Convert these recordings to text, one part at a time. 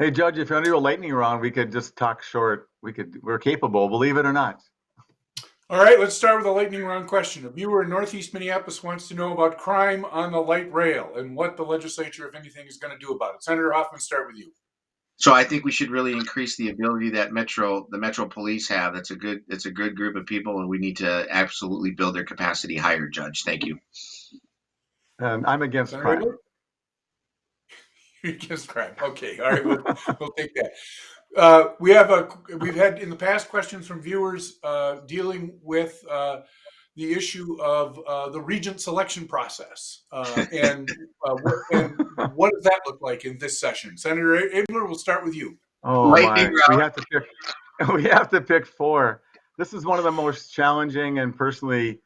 Hey, Judge, if you want to do a lightning round, we could just talk short. We're capable, believe it or not. All right, let's start with a lightning round question. A viewer in Northeast Minneapolis wants to know about crime on the light rail and what the legislature, if anything, is going to do about it. Senator Hoffman, start with you. So I think we should really increase the ability that the Metro Police have. It's a good group of people, and we need to absolutely build their capacity higher, Judge. Thank you. I'm against Senator crime. Abeler? You're against crime. Okay, all right, we'll take that. We've had in the past questions from viewers dealing with the issue of the regent selection process and what does that look like in this session? Senator Abeler, we'll start with you. Oh my, we have to pick. We have to pick four. This is one of the most challenging and personally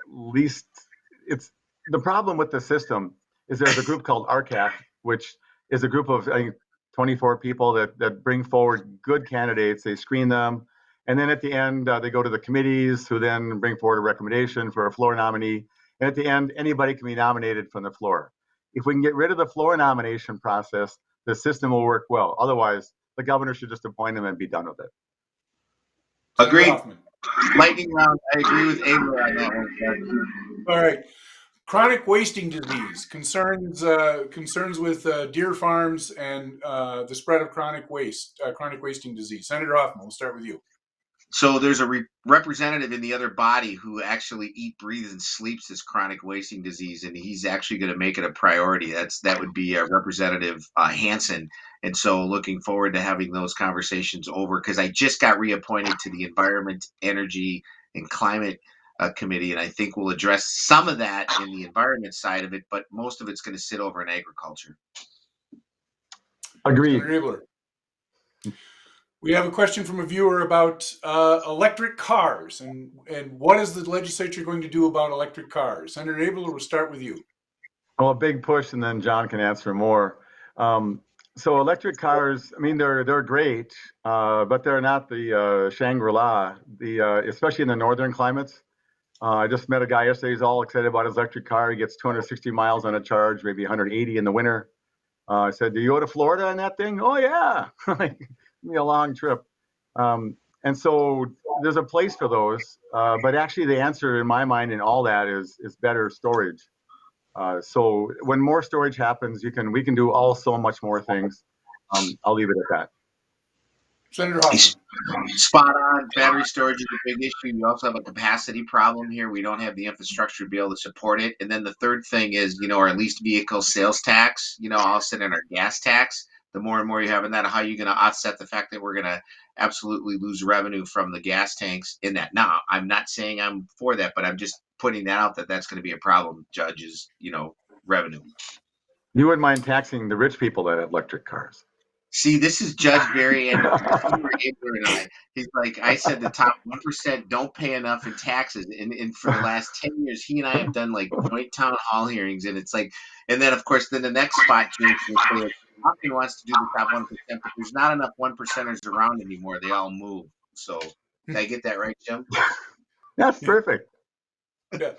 least. It's the problem with the system is there's a group called RCAP, which is a group of I think 24 people that bring forward good candidates. They screen them, and then at the end they go to the committees, who then bring forward a recommendation for a floor nominee. And at the end, anybody can be nominated from the floor. If we can get rid of the floor nomination process, the system will work well. Otherwise, the governor should just appoint him and be done with it. Agreed. Lightning round. I agree with Abeler on that one. All right. Chronic wasting disease concerns with deer farms and the spread of chronic wasting disease. Senator Hoffman, we'll start with you. So there's a representative in the other body who actually eats, breathes, and sleeps this chronic wasting disease, and he's actually going to make it a priority. That would be Representative Hansen. And so looking forward to having those conversations over, because I just got reappointed to the Environment, Energy, and Climate Committee, and I think we'll address some of that in the environment side of it, but most of it's going to sit over in agriculture. Agreed. We have a question from a viewer about electric cars and what is the legislature going to do about electric cars? Senator Abeler, we'll start with you. Well, a big push, and then John can answer more. So electric cars, I mean, they're great, but they're not the Shangri-La, especially in the northern climates. I just met a guy yesterday. He's all excited about his electric car. He gets 260 miles on a charge, maybe 180 in the winter. I said, "Do you go to Florida on that thing?" "Oh yeah." Be a long trip. And so there's a place for those, but actually the answer in my mind in all that is better storage. So when more storage happens, we can do so much more things. I'll leave it at that. Senator Hoffman. Spot on. Battery storage is a big issue. You also have a capacity problem here. We don't have the infrastructure to be able to support it. And then the third thing is, our leased vehicle sales tax, also in our gas tax. The more and more you have in that, how are you going to offset the fact that we're going to absolutely lose revenue from the gas tanks in that? Now, I'm not saying I'm for that, but I'm just putting that out that that's going to be a problem, judges, revenue. You wouldn't mind taxing the rich people that have electric cars. See, this is Judge Barry and I. He's like, I said the top 1% don't pay enough in taxes. And for the last 10 years, he and I have done like joint town hall hearings. And it's like, and then of course, then the next spot, Jason Hoffman wants to do the top 1%, but there's not enough 1%ers around anymore. They all move. So did I get that right, Jim? That's perfect. Yeah.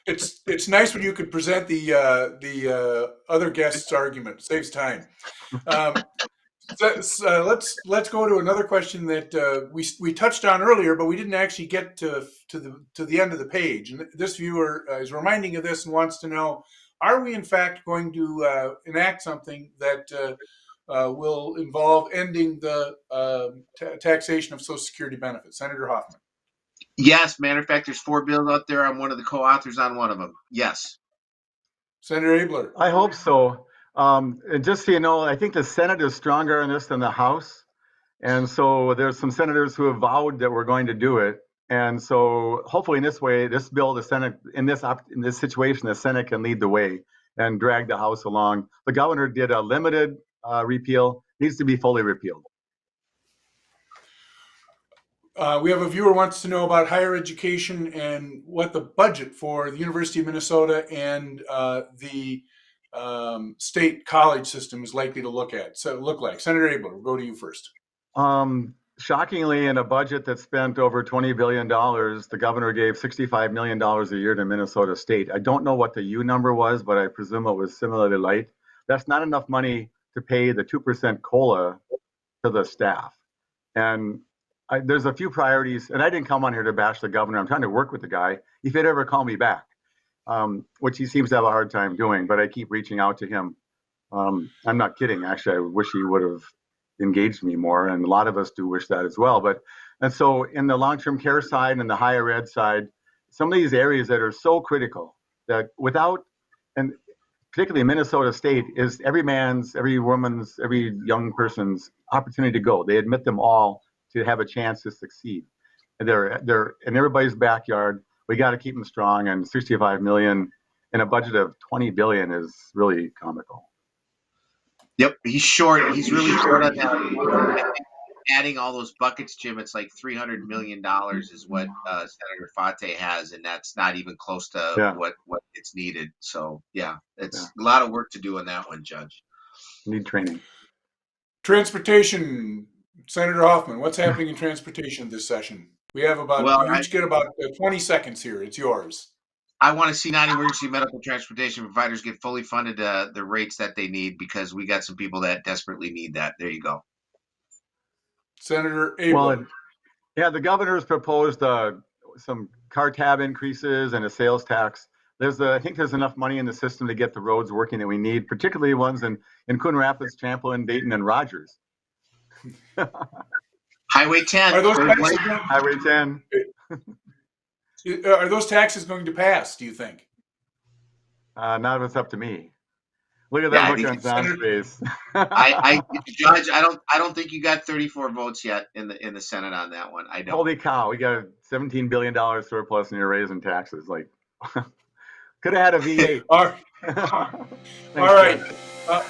It's nice when you could present the other guest's argument. It saves time. Let's go to another question that we touched on earlier, but we didn't actually get to the end of the page. And this viewer is reminding of this and wants to know: are we in fact going to enact something that will involve ending the taxation of Social Security benefits? Senator Hoffman. Yes, matter of fact, there's 4 bills out there. I'm one of the co-authors on one of them. Yes. Senator Abeler. I hope so. And just so you know, I think the Senate is stronger on this than the House. And so there's some senators who have vowed that we're going to do it. And so hopefully in this way, this bill, the Senate, in this situation, the Senate can lead the way and drag the House along. The governor did a limited repeal, needs to be fully repealed. We have a viewer who wants to know about higher education and what the budget for the University of Minnesota and the state college system is likely to look like. Senator Abeler, we'll go to you first. Shockingly, in a budget that spent over $20 billion, the governor gave $65 million a year to Minnesota State. I don't know what the U number was, but I presume it was similarly light. That's not enough money to pay the 2% COLA to the staff. And there's a few priorities, and I didn't come on here to bash the governor. I'm trying to work with the guy. If he'd ever call me back, which he seems to have a hard time doing, but I keep reaching out to him. I'm not kidding. Actually, I wish he would have engaged me more, and a lot of us do wish that as well. And so in the long-term care side and the higher ed side, some of these areas that are so critical that without, and particularly Minnesota State, is every man's, every woman's, every young person's opportunity to go. They admit them all to have a chance to succeed. And they're in everybody's backyard. We got to keep them strong, and 65 million in a budget of 20 billion is really comical. Yep, he's short. He's really short on that. Adding all those buckets, Jim, it's like $300 million is what Senator Fate has, and that's not even close to what it's needed. So, yeah, it's a lot of work to do on that one, Judge. Need training. Transportation, Senator Hoffman, what's happening in transportation this session? We have you each get about 20 seconds here. It's yours. I want to see non-emergency medical transportation providers get fully funded the rates that they need, because we got some people that desperately need that. There you go. Senator Abeler. Well, the governor's proposed some car tab increases and a sales tax. I think there's enough money in the system to get the roads working that we need, particularly ones in Coon Rapids, Champlin, Dayton, and Rogers. Highway 10. Highway 10. Are those taxes going to pass, do you think? Not if it's up to me. Look at that look on John's face. Judge, I don't think you got 34 votes yet in the Senate on that one. I don't. Holy cow, we got a $17 billion surplus and you're raising taxes. Like, could have had a V8. All right. Thanks, All right.